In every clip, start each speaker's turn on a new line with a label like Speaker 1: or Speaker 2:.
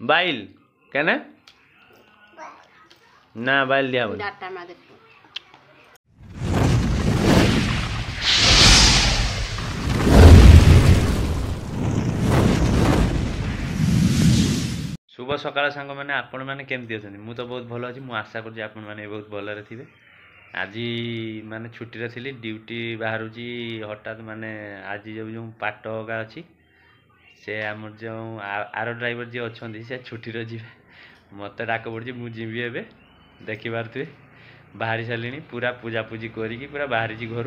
Speaker 1: Bile कहने ना bile दिया बोल
Speaker 2: डाटा में देखो
Speaker 1: शुभ सकाळ सांग मैंने आपण मैंने केमती अच्छा मु तो बहुत भल अच्छी मुझे आशा कर आपण मैंने बहुत भलरे थे आज माने छुट्टी रे थी ड्यूटी बाहर हठात माने आज जो पाट हका अच्छी से आम जो आर ड्राइवर जी अच्छा से छुट्टी रे जी मत डाक पड़ी मुझे ए देखी पारे बाहरी सारे पूरा पूजापूजी करी पूरा बाहरी घर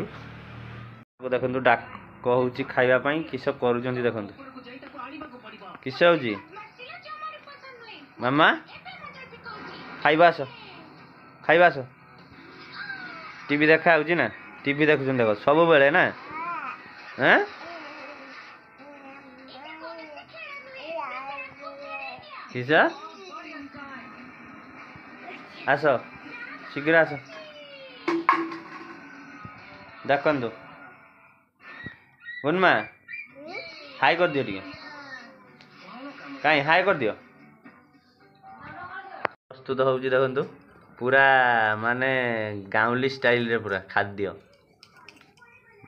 Speaker 1: देखो डाक हूँ खावाई किस कर देखो किस हो मामा खाइबा आस खाइबा आस टीवी देखा ना टीवी देखुन देख सब बेले ना हाँ किस आस शीघ्र आस देखु गुनमा हाई कर दियो टिके कहीं हाई कर दियो प्रस्तुत हो देखु पूरा माने गाँवली स्टाइल रे पूरा खाद्य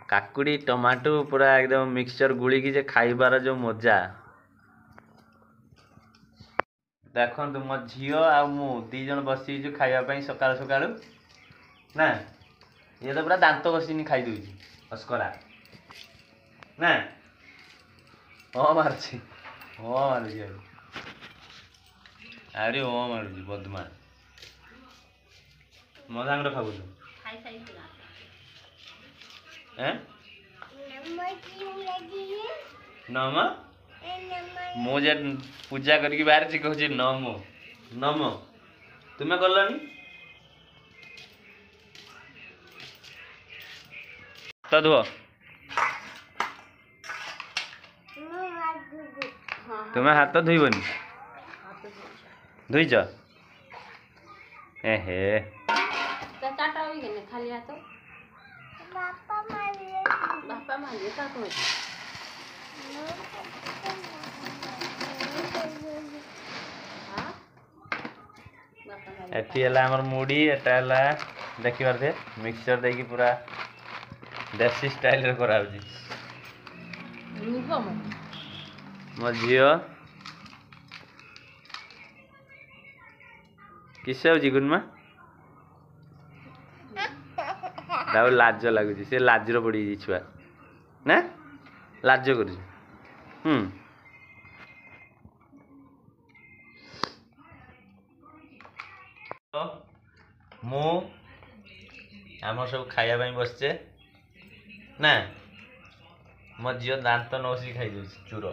Speaker 1: काकुड़ी टमाटो पूरा एकदम मिक्सचर गुड़ी की खाइबार जो मजा देखो मो झील आ मु दी जन बसी खावाई सकाल सकाल ना ये तो पूरा दांत बसी खाई दूची अस्करा ना हाँ मार्ची हाँ मार्ची अरे हाँ मार्ची बदमा मो सांग खाऊ नम मुझे पूजा करके बाहर से कहूँ नम नम तुम्हें कलनी तो धुओ तुम्हें हाथ धोबनी धोईच एहे
Speaker 2: खाली हाथ बापा मारिए का कह
Speaker 1: एटी हमर मुड़ी एटा देखी पारे मिक्सचर देकी पूरा देसी स्टाइल रे करा मो झील किस गुनमा लाज लगुच से लाजर पड़ी छुआ ना लाज कर मु आम सब खाया बसचे ना मो झील दांत नसी खाई दे चूर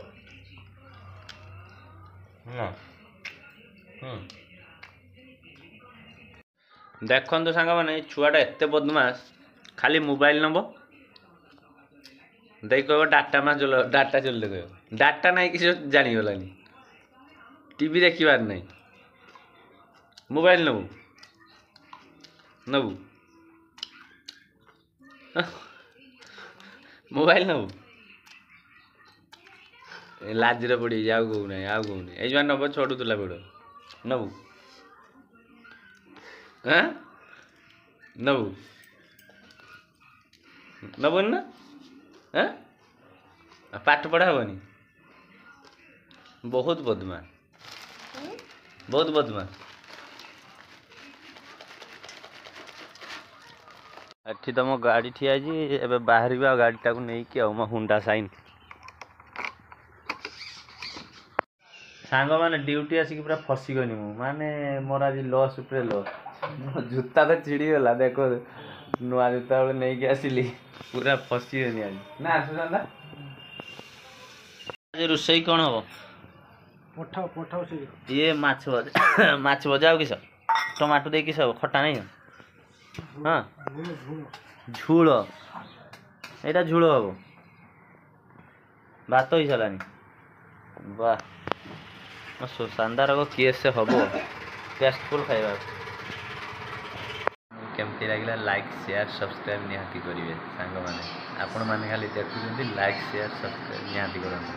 Speaker 1: देखो सांग मैंने छुआटा एत बदमाश खाली मोबाइल नब देख कह डाटा मा चल डाटा चल कह डाटा ना कि जानीगलानी टीवी देखिबार नहीं मोबाइल नबू नबू मोबाइल नबू लाजरे पड़ी आउ कहूना ये नब छड़ूला बेड़ नबू हाँ नबू नबन ना हाँ पाठ पढ़ा हेनी बहुत बदमा बहुत बदमा एठी तो मो गाड़ी ठिया ए बाहर गाड़ी टाक नहीं मो हुंडा साइन सांग मैंने ड्यूटी आसिक पूरा फसीगनी मु माने मोर आज लॉस उपरे लॉस मो जूता तो चिड़ीगला देखो नुआ जूता बेले नहीं आसिली पूरा फसीगनी आज ना आसुचंदा आज रोसई कौन हम
Speaker 3: पठाओ पठाओ से
Speaker 1: ये माछ भजा माछ भजा किस टमाटो दे किस खटा नहीं हाँ झूल यहाँ झूल हम भात हो सारानी वाह शानदार केस से हम टेस्टफुल खाइबा केमती लगे लाइक शेयर सब्सक्राइब निहाती करेंगे सांग मैंने आपण मैंने खाली देखुं लाइक शेयर सब्सक्राइब निहाती करेंगे।